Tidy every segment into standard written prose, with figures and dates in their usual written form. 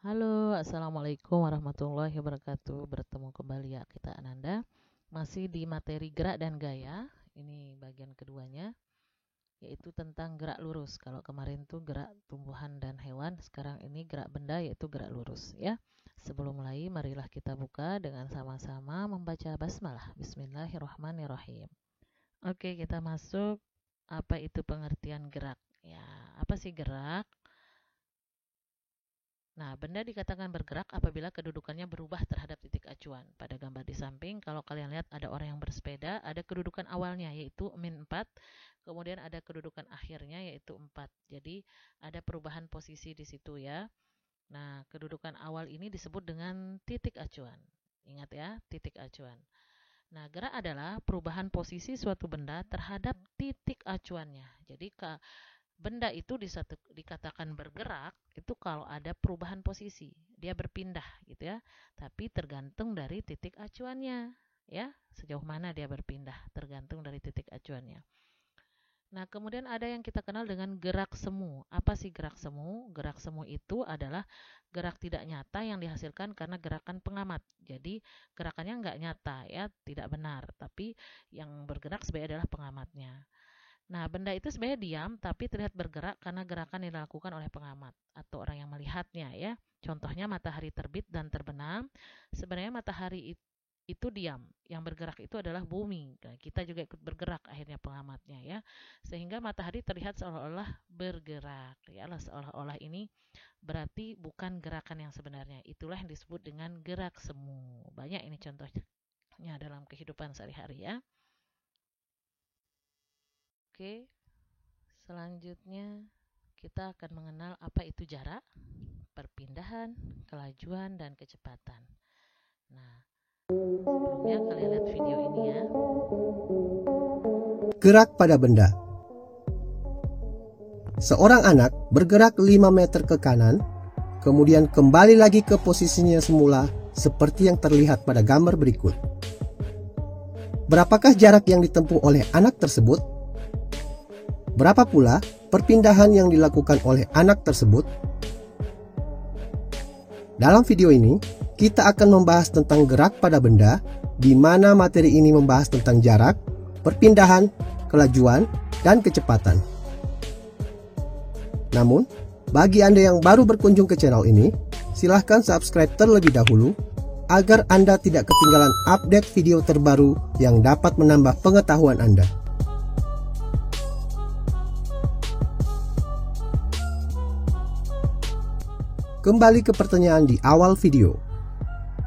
Halo, Assalamualaikum warahmatullahi wabarakatuh. Bertemu kembali ya kita Ananda. Masih di materi gerak dan gaya. Ini bagian keduanya, yaitu tentang gerak lurus. Kalau kemarin tuh gerak tumbuhan dan hewan, sekarang ini gerak benda yaitu gerak lurus ya. Sebelum mulai, marilah kita buka dengan sama-sama membaca basmalah. Bismillahirrahmanirrahim. Oke, kita masuk. Apa itu pengertian gerak? Ya, apa sih gerak? Nah, benda dikatakan bergerak apabila kedudukannya berubah terhadap titik acuan. Pada gambar di samping, kalau kalian lihat ada orang yang bersepeda, ada kedudukan awalnya yaitu -4, kemudian ada kedudukan akhirnya yaitu 4. Jadi, ada perubahan posisi di situ ya. Nah, kedudukan awal ini disebut dengan titik acuan. Ingat ya, titik acuan. Nah, gerak adalah perubahan posisi suatu benda terhadap titik acuannya. Jadi, benda itu dikatakan bergerak itu kalau ada perubahan posisi, dia berpindah gitu ya. Tapi tergantung dari titik acuannya, ya. Sejauh mana dia berpindah tergantung dari titik acuannya. Nah, kemudian ada yang kita kenal dengan gerak semu. Apa sih gerak semu? Gerak semu itu adalah gerak tidak nyata yang dihasilkan karena gerakan pengamat. Jadi, gerakannya nggak nyata ya, tidak benar. Tapi yang bergerak sebenarnya adalah pengamatnya. Nah, benda itu sebenarnya diam tapi terlihat bergerak karena gerakan yang dilakukan oleh pengamat atau orang yang melihatnya ya. Contohnya matahari terbit dan terbenam. Sebenarnya matahari itu diam, yang bergerak itu adalah bumi. Nah, kita juga ikut bergerak akhirnya pengamatnya ya. Sehingga matahari terlihat seolah-olah bergerak ya, seolah-olah ini berarti bukan gerakan yang sebenarnya. Itulah yang disebut dengan gerak semu. Banyak ini contohnya dalam kehidupan sehari-hari ya. Oke, selanjutnya kita akan mengenal apa itu jarak, perpindahan, kelajuan, dan kecepatan. Nah, sebelumnya kalian lihat video ini ya. Gerak pada benda. Seorang anak bergerak 5 meter ke kanan, kemudian kembali lagi ke posisinya semula seperti yang terlihat pada gambar berikut. Berapakah jarak yang ditempuh oleh anak tersebut? Berapa pula perpindahan yang dilakukan oleh anak tersebut? Dalam video ini, kita akan membahas tentang gerak pada benda, di mana materi ini membahas tentang jarak, perpindahan, kelajuan, dan kecepatan. Namun, bagi Anda yang baru berkunjung ke channel ini, silahkan subscribe terlebih dahulu, agar Anda tidak ketinggalan update video terbaru yang dapat menambah pengetahuan Anda. Kembali ke pertanyaan di awal video.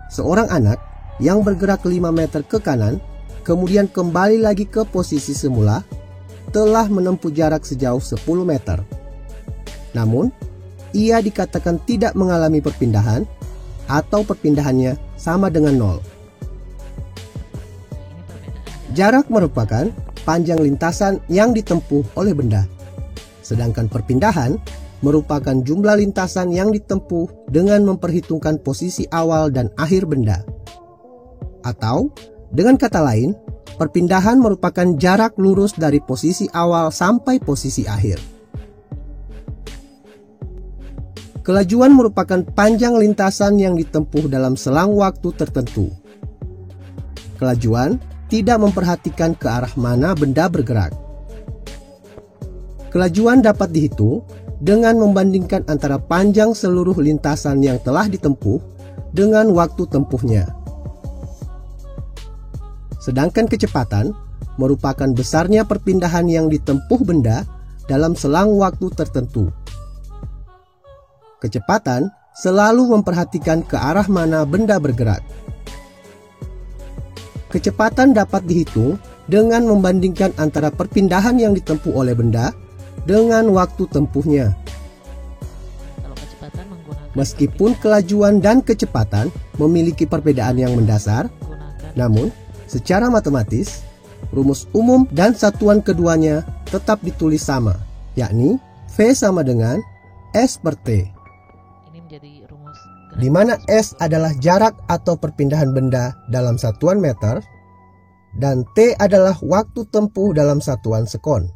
Seorang anak yang bergerak 5 meter ke kanan, kemudian kembali lagi ke posisi semula, telah menempuh jarak sejauh 10 meter. Namun, ia dikatakan tidak mengalami perpindahan, atau perpindahannya sama dengan 0. Jarak merupakan panjang lintasan yang ditempuh oleh benda, sedangkan perpindahan merupakan jumlah lintasan yang ditempuh dengan memperhitungkan posisi awal dan akhir benda. Atau, dengan kata lain, perpindahan merupakan jarak lurus dari posisi awal sampai posisi akhir. Kelajuan merupakan panjang lintasan yang ditempuh dalam selang waktu tertentu. Kelajuan tidak memperhatikan ke arah mana benda bergerak. Kelajuan dapat dihitung dengan membandingkan antara panjang seluruh lintasan yang telah ditempuh dengan waktu tempuhnya. Sedangkan kecepatan merupakan besarnya perpindahan yang ditempuh benda dalam selang waktu tertentu. Kecepatan selalu memperhatikan ke arah mana benda bergerak. Kecepatan dapat dihitung dengan membandingkan antara perpindahan yang ditempuh oleh benda dengan waktu tempuhnya. Meskipun kelajuan dan kecepatan memiliki perbedaan yang mendasar, namun secara matematis, rumus umum dan satuan keduanya tetap ditulis sama, yakni V sama dengan S per T. Di mana S adalah jarak atau perpindahan benda dalam satuan meter, dan T adalah waktu tempuh dalam satuan sekon.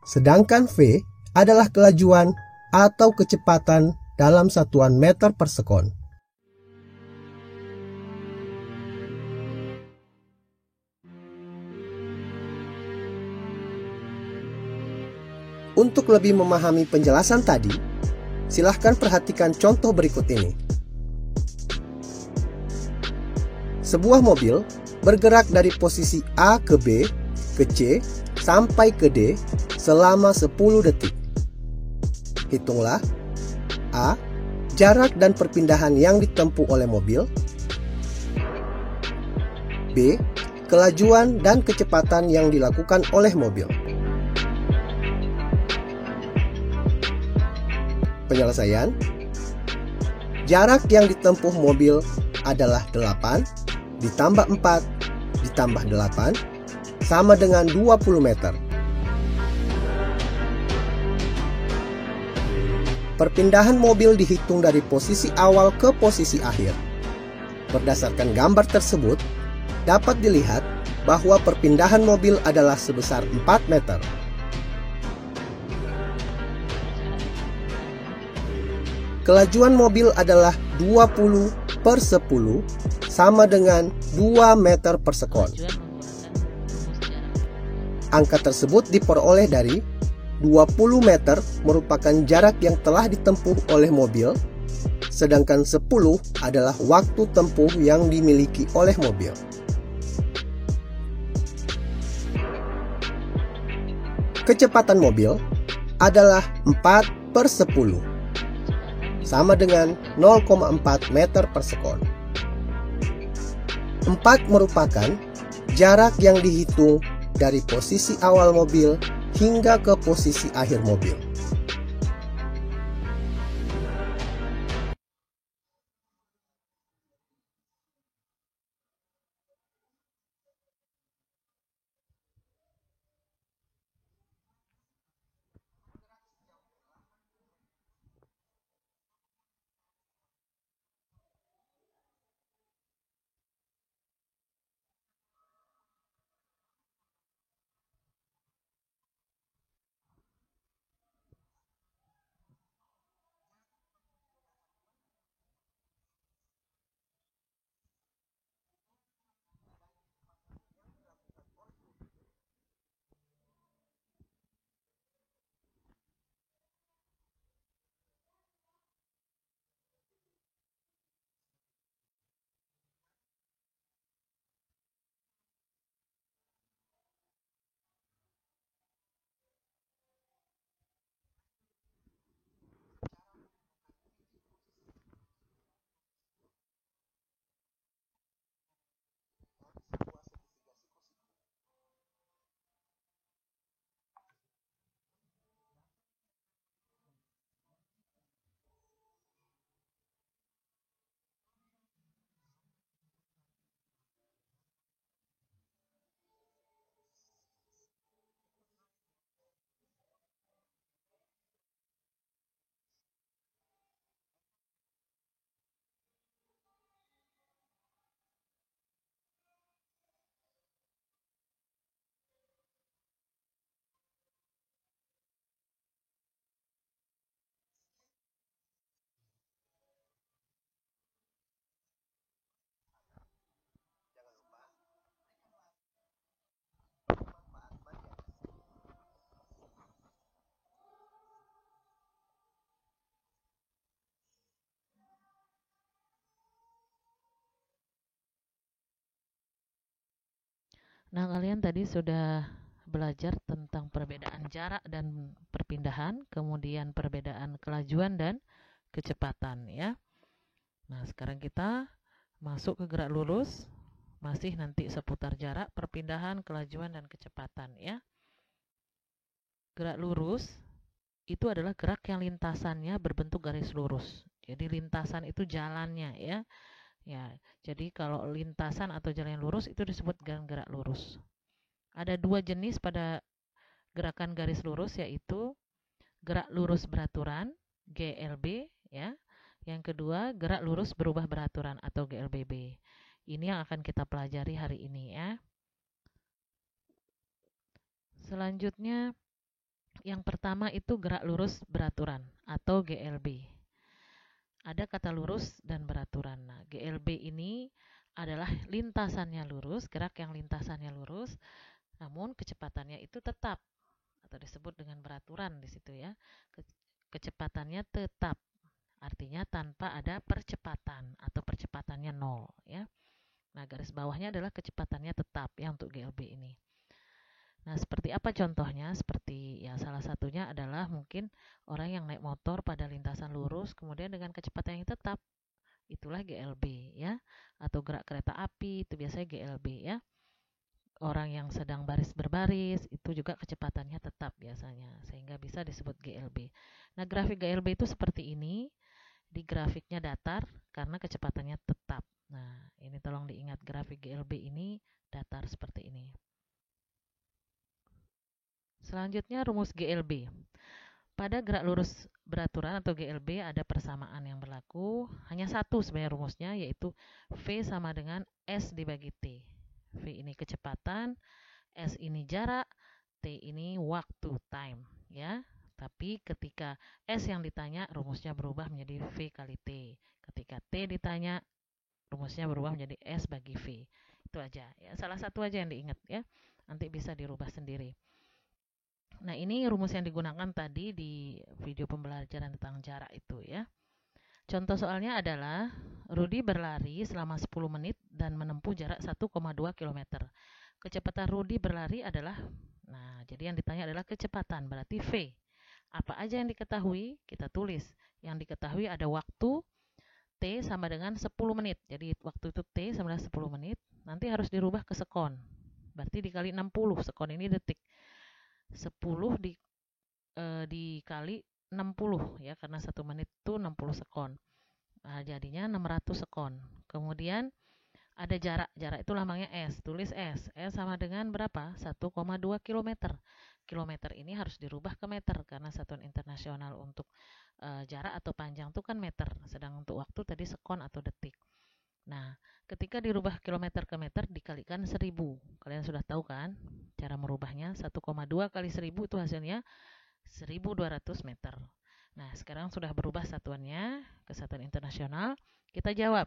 Sedangkan V adalah kelajuan atau kecepatan dalam satuan meter per sekon. Untuk lebih memahami penjelasan tadi, silahkan perhatikan contoh berikut ini. Sebuah mobil bergerak dari posisi A ke B, ke C, sampai ke D selama 10 detik. Hitunglah A. Jarak dan perpindahan yang ditempuh oleh mobil. B. Kelajuan dan kecepatan yang dilakukan oleh mobil. Penyelesaian. Jarak yang ditempuh mobil adalah 8 ditambah 4 ditambah 8 sama dengan 20 meter. Perpindahan mobil dihitung dari posisi awal ke posisi akhir. Berdasarkan gambar tersebut, dapat dilihat bahwa perpindahan mobil adalah sebesar 4 meter. Kelajuan mobil adalah 20 per 10 sama dengan 2 meter per sekon. Angka tersebut diperoleh dari 20 meter merupakan jarak yang telah ditempuh oleh mobil, sedangkan 10 adalah waktu tempuh yang dimiliki oleh mobil. Kecepatan mobil adalah 4 per 10 sama dengan 0,4 meter per sekon. 4 merupakan jarak yang dihitung dari posisi awal mobil hingga ke posisi akhir mobil. Nah, kalian tadi sudah belajar tentang perbedaan jarak dan perpindahan, kemudian perbedaan kelajuan dan kecepatan ya. Nah, sekarang kita masuk ke gerak lurus, masih nanti seputar jarak, perpindahan, kelajuan dan kecepatan ya. Gerak lurus itu adalah gerak yang lintasannya berbentuk garis lurus. Jadi lintasan itu jalannya ya. Ya, jadi kalau lintasan atau jalan yang lurus itu disebut dengan gerak lurus. Ada dua jenis pada gerakan garis lurus, yaitu gerak lurus beraturan GLB ya. Yang kedua, gerak lurus berubah beraturan atau GLBB. Ini yang akan kita pelajari hari ini ya. Selanjutnya yang pertama itu gerak lurus beraturan atau GLB. ada kata lurus dan beraturan. Nah, GLB ini adalah lintasannya lurus, gerak yang lintasannya lurus, namun kecepatannya itu tetap atau disebut dengan beraturan di situ ya. Kecepatannya tetap, artinya tanpa ada percepatan atau percepatannya nol ya. Nah, garis bawahnya adalah kecepatannya tetap ya untuk GLB ini. Nah, seperti apa contohnya? Seperti ya salah satunya adalah mungkin orang yang naik motor pada lintasan lurus kemudian dengan kecepatan yang tetap, itulah GLB ya. Atau gerak kereta api itu biasanya GLB ya. Orang yang sedang baris berbaris itu juga kecepatannya tetap biasanya, sehingga bisa disebut GLB. Nah, grafik GLB itu seperti ini. Di grafiknya datar karena kecepatannya tetap. Nah, ini tolong diingat, grafik GLB ini datar seperti ini. Selanjutnya rumus GLB. Pada gerak lurus beraturan atau GLB ada persamaan yang berlaku. Hanya satu sebenarnya rumusnya, yaitu V sama dengan S dibagi T. V ini kecepatan, S ini jarak, T ini waktu, time ya. Tapi ketika S yang ditanya, rumusnya berubah menjadi V kali T. Ketika T ditanya, rumusnya berubah menjadi S bagi V. Itu aja ya, salah satu aja yang diingat ya. Nanti bisa dirubah sendiri. Nah, ini rumus yang digunakan tadi di video pembelajaran tentang jarak itu ya. Contoh soalnya adalah Rudi berlari selama 10 menit dan menempuh jarak 1,2 km. Kecepatan Rudi berlari adalah, nah jadi yang ditanya adalah kecepatan, berarti V. Apa aja yang diketahui? Kita tulis. Yang diketahui ada waktu, T sama dengan 10 menit. Jadi waktu itu T sama dengan 10 menit. Nanti harus dirubah ke sekon. Berarti dikali 60. Sekon ini detik. 10 dikali 60 ya, karena 1 menit itu 60 sekon. Nah, jadinya 600 sekon. Kemudian ada jarak. Jarak itu lambangnya S. Tulis S. S sama dengan berapa? 1,2 km. Kilometer ini harus dirubah ke meter karena satuan internasional untuk jarak atau panjang itu kan meter. Sedang untuk waktu tadi sekon atau detik. Nah, ketika dirubah kilometer ke meter dikalikan 1000. Kalian sudah tahu kan cara merubahnya? 1,2 kali 1000 itu hasilnya 1200 meter. Nah, sekarang sudah berubah satuannya ke satuan internasional. Kita jawab.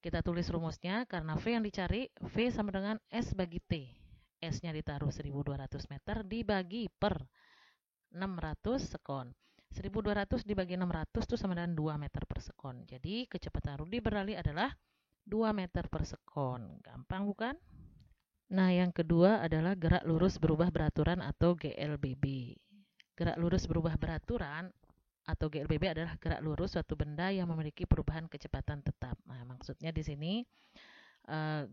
Kita tulis rumusnya, karena V yang dicari, V sama dengan S bagi T. S-nya ditaruh 1200 meter dibagi per 600 sekon. 1200 dibagi 600 itu sama dengan 2 meter per sekon. Jadi kecepatan Rudi berlari adalah 2 meter per sekon. Gampang bukan? Nah, yang kedua adalah gerak lurus berubah beraturan atau GLBB. Gerak lurus berubah beraturan atau GLBB adalah gerak lurus suatu benda yang memiliki perubahan kecepatan tetap. Nah, maksudnya di sini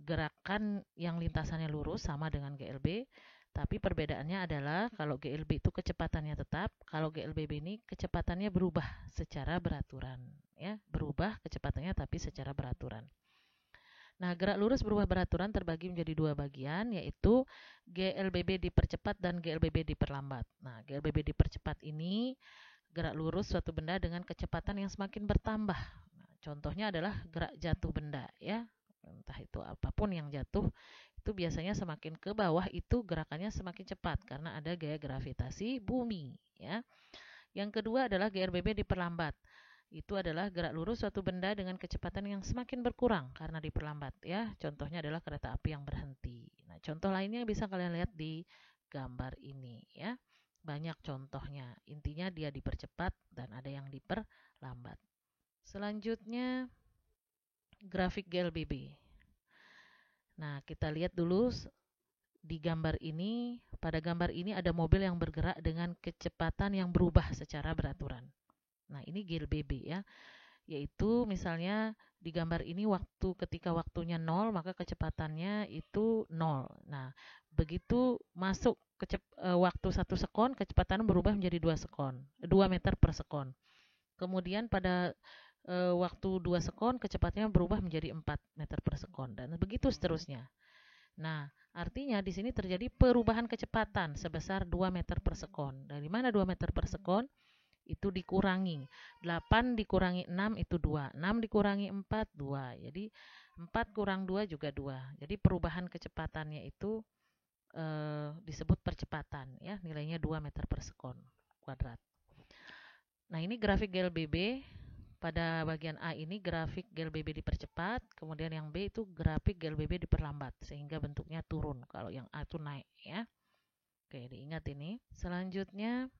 gerakan yang lintasannya lurus sama dengan GLB, tapi perbedaannya adalah kalau GLB itu kecepatannya tetap, kalau GLBB ini kecepatannya berubah secara beraturan, ya, berubah kecepatannya tapi secara beraturan. Nah, gerak lurus berubah beraturan terbagi menjadi dua bagian, yaitu GLBB dipercepat dan GLBB diperlambat. Nah, GLBB dipercepat ini gerak lurus suatu benda dengan kecepatan yang semakin bertambah. Nah, contohnya adalah gerak jatuh benda, ya. Entah itu apapun yang jatuh, itu biasanya semakin ke bawah itu gerakannya semakin cepat karena ada gaya gravitasi bumi, ya. Yang kedua adalah GLBB diperlambat. Itu adalah gerak lurus suatu benda dengan kecepatan yang semakin berkurang karena diperlambat, ya. Contohnya adalah kereta api yang berhenti. Nah, contoh lainnya bisa kalian lihat di gambar ini, ya. Banyak contohnya. Intinya dia dipercepat dan ada yang diperlambat. Selanjutnya grafik GLBB. Nah, kita lihat dulu di gambar ini. Pada gambar ini ada mobil yang bergerak dengan kecepatan yang berubah secara beraturan. Nah, ini GLBB ya. Yaitu misalnya di gambar ini ketika waktunya 0 maka kecepatannya itu 0. Nah, begitu masuk waktu 1 sekon, kecepatan berubah menjadi 2 meter per sekon. Kemudian pada waktu 2 sekon, kecepatannya berubah menjadi 4 meter per sekon dan begitu seterusnya. Nah, artinya di sini terjadi perubahan kecepatan sebesar 2 meter per sekon. Dari mana 2 meter per sekon? Itu dikurangi 8 dikurangi 6 itu 2, 6 dikurangi 4 2, jadi 4 kurang 2 juga 2. Jadi perubahan kecepatannya itu disebut percepatan ya, nilainya 2 meter per sekon kuadrat. Nah, ini grafik GLBB pada bagian A ini grafik GLBB dipercepat, kemudian yang B itu grafik GLBB diperlambat sehingga bentuknya turun. Kalau yang A itu naik ya. Oke, diingat ini. Selanjutnya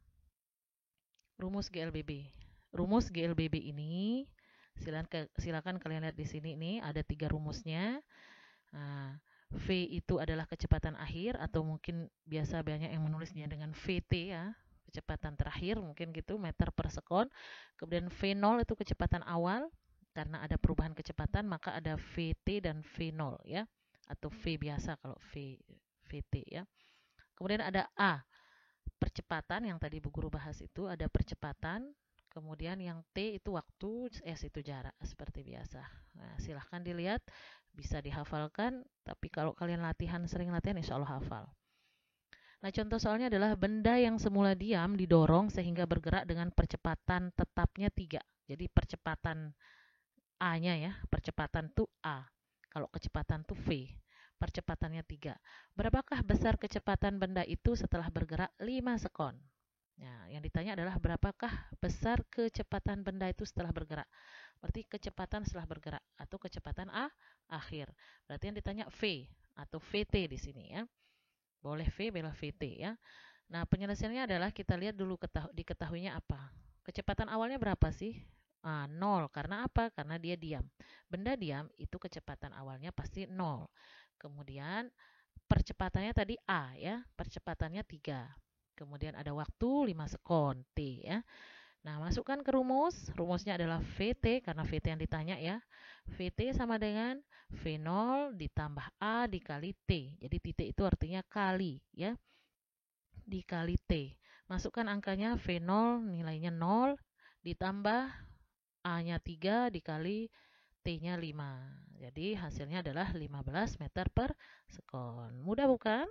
rumus GLBB. Rumus GLBB ini silakan kalian lihat di sini nih ada 3 rumusnya. Nah, V itu adalah kecepatan akhir atau mungkin biasa banyak yang menulisnya dengan VT ya. Kecepatan terakhir mungkin gitu meter per sekon. Kemudian V0 itu kecepatan awal, karena ada perubahan kecepatan maka ada VT dan V0 ya, atau V biasa kalau VT ya. Kemudian ada A, percepatan yang tadi Bu Guru bahas itu ada percepatan, kemudian yang T itu waktu, S itu jarak seperti biasa. Nah, silahkan dilihat, bisa dihafalkan, tapi kalau kalian sering latihan insya Allah hafal. Nah, contoh soalnya adalah benda yang semula diam didorong sehingga bergerak dengan percepatan tetapnya 3. Jadi percepatan A-nya ya, percepatan tuh A. Kalau kecepatan tuh V. Percepatannya 3. Berapakah besar kecepatan benda itu setelah bergerak 5 sekon? Nah, yang ditanya adalah berapakah besar kecepatan benda itu setelah bergerak. Berarti kecepatan setelah bergerak atau kecepatan akhir. Berarti yang ditanya V atau VT di sini ya. Boleh V, boleh VT ya. Nah, penyelesaiannya adalah kita lihat dulu diketahuinya apa. Kecepatan awalnya berapa sih? 0. Karena apa? Karena dia diam. Benda diam itu kecepatan awalnya pasti 0. Kemudian percepatannya tadi A ya, percepatannya 3. Kemudian ada waktu 5 sekon T ya. Nah, masukkan ke rumus. Rumusnya adalah VT karena VT yang ditanya ya. VT sama dengan V0 ditambah A dikali T. Jadi titik itu artinya kali ya. Dikali T. Masukkan angkanya V0 nilainya 0 ditambah A-nya 3 dikali T-nya 5. Jadi hasilnya adalah 15 meter per sekon. Mudah bukan?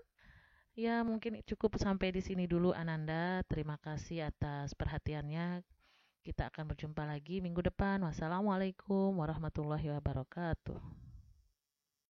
Ya, mungkin cukup sampai di sini dulu Ananda. Terima kasih atas perhatiannya. Kita akan berjumpa lagi minggu depan. Wassalamualaikum warahmatullahi wabarakatuh.